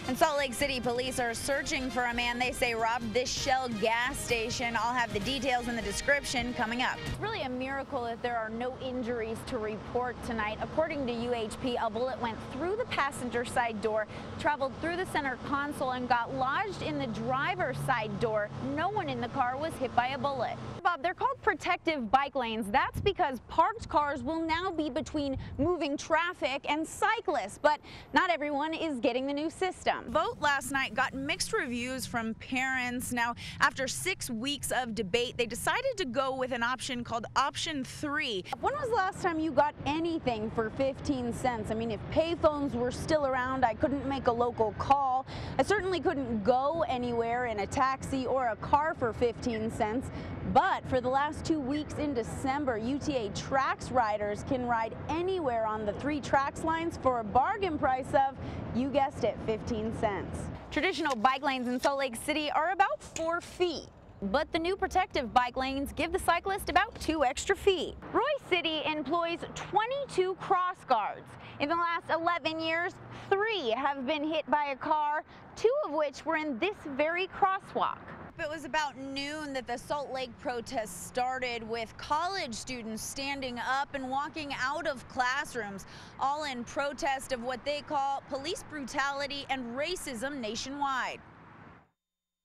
In Salt Lake City, police are searching for a man they say robbed this Shell gas station. I'll have the details in the description coming up. It's really a miracle that there are no injuries to report tonight. According to UHP, a bullet went through the passenger side door, traveled through the center console, and got lodged in the driver's side door. No one in the car was hit by a bullet. Bob, they're called protective bike lanes. That's because parked cars will now be between moving traffic and cyclists, but not everyone is getting the new system. Vote last night got mixed reviews from parents. Now, after 6 weeks of debate, they decided to go with an option called Option 3. When was the last time you got anything for 15 cents? I mean, if payphones were still around, I couldn't make a local call. I certainly couldn't go anywhere in a taxi or a car for 15 cents. But for the last 2 weeks in December, UTA Trax riders can ride anywhere on the 3 Trax lines for a bargain price of, you guessed it, 15 cents. Traditional bike lanes in Salt Lake City are about 4 feet. But the new protective bike lanes give the cyclist about 2 extra feet. Roy City employs 22 cross guards. In the last 11 years, 3 have been hit by a car, 2 of which were in this very crosswalk. It was about noon that the Salt Lake protest started, with college students standing up and walking out of classrooms, all in protest of what they call police brutality and racism nationwide.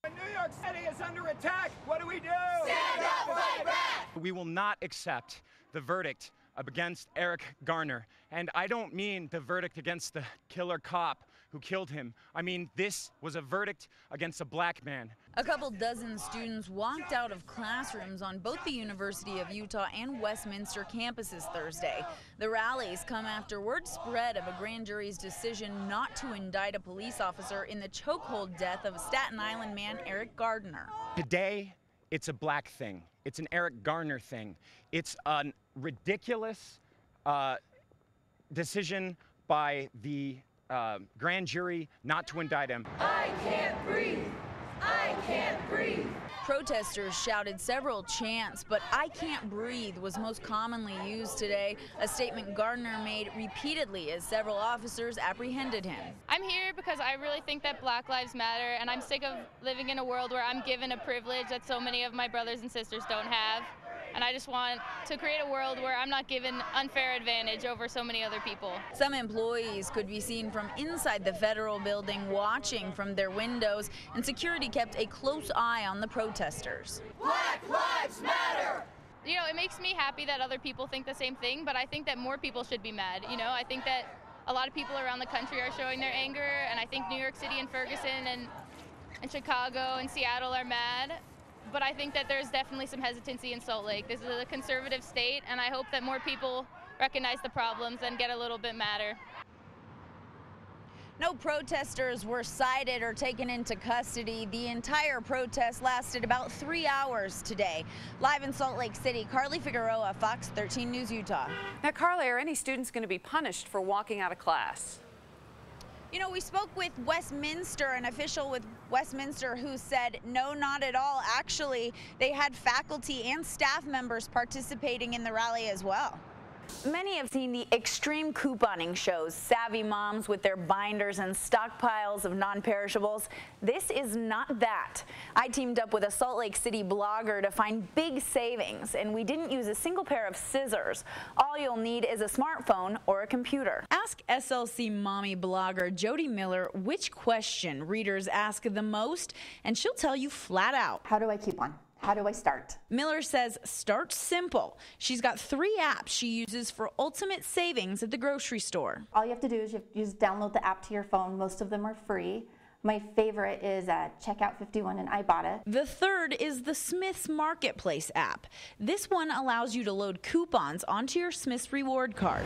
New York City is under attack. What do we do? Stand up, fight back! We will not accept the verdict against Eric Garner. And I don't mean the verdict against the killer cop who killed him. I mean, this was a verdict against a black man. A couple dozen students walked out of classrooms on both the University of Utah and Westminster campuses Thursday. The rallies come after word spread of a grand jury's decision not to indict a police officer in the chokehold death of Staten Island man Eric Gardner. Today, it's a black thing. It's an Eric Garner thing. It's a ridiculous decision by the grand jury not to indict him. I can't breathe. I can't breathe. Protesters shouted several chants, but "I can't breathe" was most commonly used today, a statement Gardner made repeatedly as several officers apprehended him. I'm here because I really think that Black Lives Matter, and I'm sick of living in a world where I'm given a privilege that so many of my brothers and sisters don't have. And I just want to create a world where I'm not given unfair advantage over so many other people. Some employees could be seen from inside the federal building watching from their windows, and security kept a close eye on the protesters. Black Lives Matter! You know, it makes me happy that other people think the same thing, but I think that more people should be mad. You know, I think that a lot of people around the country are showing their anger, and I think New York City and Ferguson and Chicago and Seattle are mad. But I think that there's definitely some hesitancy in Salt Lake. This is a conservative state, and I hope that more people recognize the problems and get a little bit madder. No protesters were cited or taken into custody. The entire protest lasted about 3 hours today. Live in Salt Lake City, Carly Figueroa, Fox 13 News, Utah. Now, Carly, are any students going to be punished for walking out of class? You know, we spoke with Westminster, an official with Westminster, who said no, not at all. Actually, they had faculty and staff members participating in the rally as well. Many have seen the extreme couponing shows, savvy moms with their binders and stockpiles of non-perishables. This is not that. I teamed up with a Salt Lake City blogger to find big savings, and we didn't use a single pair of scissors. All you'll need is a smartphone or a computer. Ask SLC mommy blogger Jody Miller which question readers ask the most, and she'll tell you flat out. How do I keep one? How do I start? Miller says start simple. She's got 3 apps she uses for ultimate savings at the grocery store. All you have to do is you just download the app to your phone. Most of them are free. My favorite is Checkout 51 and Ibotta. The third is the Smith's Marketplace app. This one allows you to load coupons onto your Smith's reward card.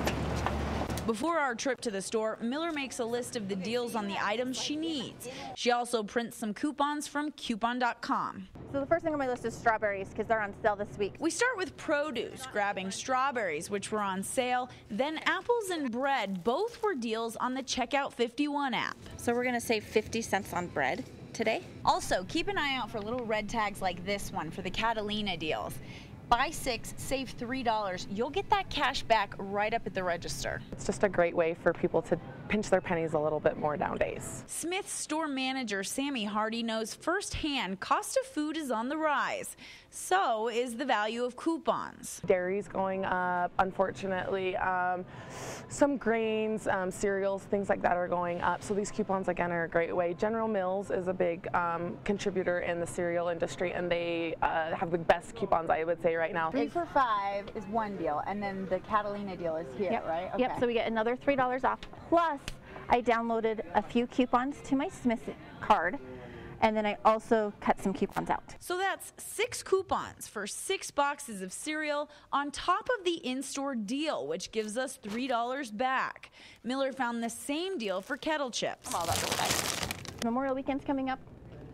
Before our trip to the store, Miller makes a list of the deals on the items she needs. She also prints some coupons from coupon.com. So the first thing on my list is strawberries because they're on sale this week. We start with produce, grabbing strawberries, which were on sale, then apples and bread. Both were deals on the Checkout 51 app. So we're going to save 50 cents on bread today. Also, keep an eye out for little red tags like this one for the Catalina deals. Buy 6, save $3. You'll get that cash back right up at the register. It's just a great way for people to pinch their pennies a little bit more nowadays. Smith's store manager Sammy Hardy knows firsthand cost of food is on the rise. So is the value of coupons. Dairy's going up, unfortunately. Some grains, cereals, things like that are going up. So these coupons, again, are a great way. General Mills is a big contributor in the cereal industry, and they have the best coupons, I would say, right now. 3 for $5 is one deal, and then the Catalina deal is here, Yep. right? Okay. Yep, so we get another $3 off. Plus, I downloaded a few coupons to my Smith card, and then I also cut some coupons out. So that's 6 coupons for 6 boxes of cereal on top of the in-store deal, which gives us $3 back. Miller found the same deal for kettle chips. I'm all about this side. Memorial Weekend's coming up.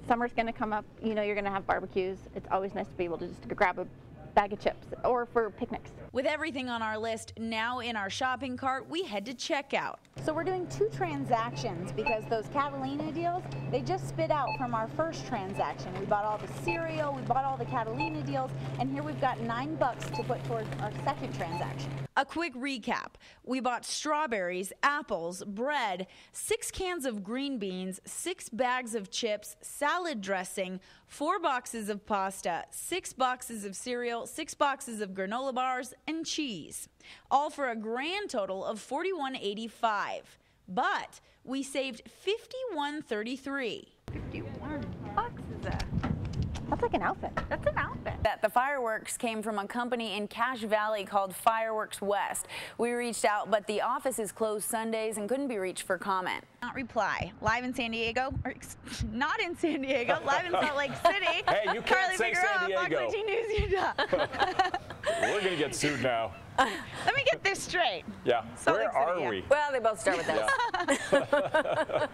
Summer's going to come up. You know you're going to have barbecues. It's always nice to be able to just grab a bag of chips, or for picnics. With everything on our list now in our shopping cart, we head to checkout. So we're doing 2 transactions because those Catalina deals, they just spit out from our first transaction. We bought all the cereal, we bought all the Catalina deals, and here we've got $9 to put towards our second transaction. A quick recap. We bought strawberries, apples, bread, 6 cans of green beans, 6 bags of chips, salad dressing, 4 boxes of pasta, 6 boxes of cereal, 6 boxes of granola bars, and cheese. All for a grand total of $41.85. But we saved $51.33. $51 is that? That's like an outfit. That's an outfit. The fireworks came from a company in Cache Valley called Fireworks West. We reached out, but the office is closed Sundays and couldn't be reached for comment. Not reply. Live in San Diego, or not in San Diego, live in Salt Lake City. Hey, you can't say San Diego. Fox 14 News Utah. We're going to get sued now. Let me get this straight. Yeah. Salt Where Lake City, are yeah. we? Well, they both start with S. Yeah.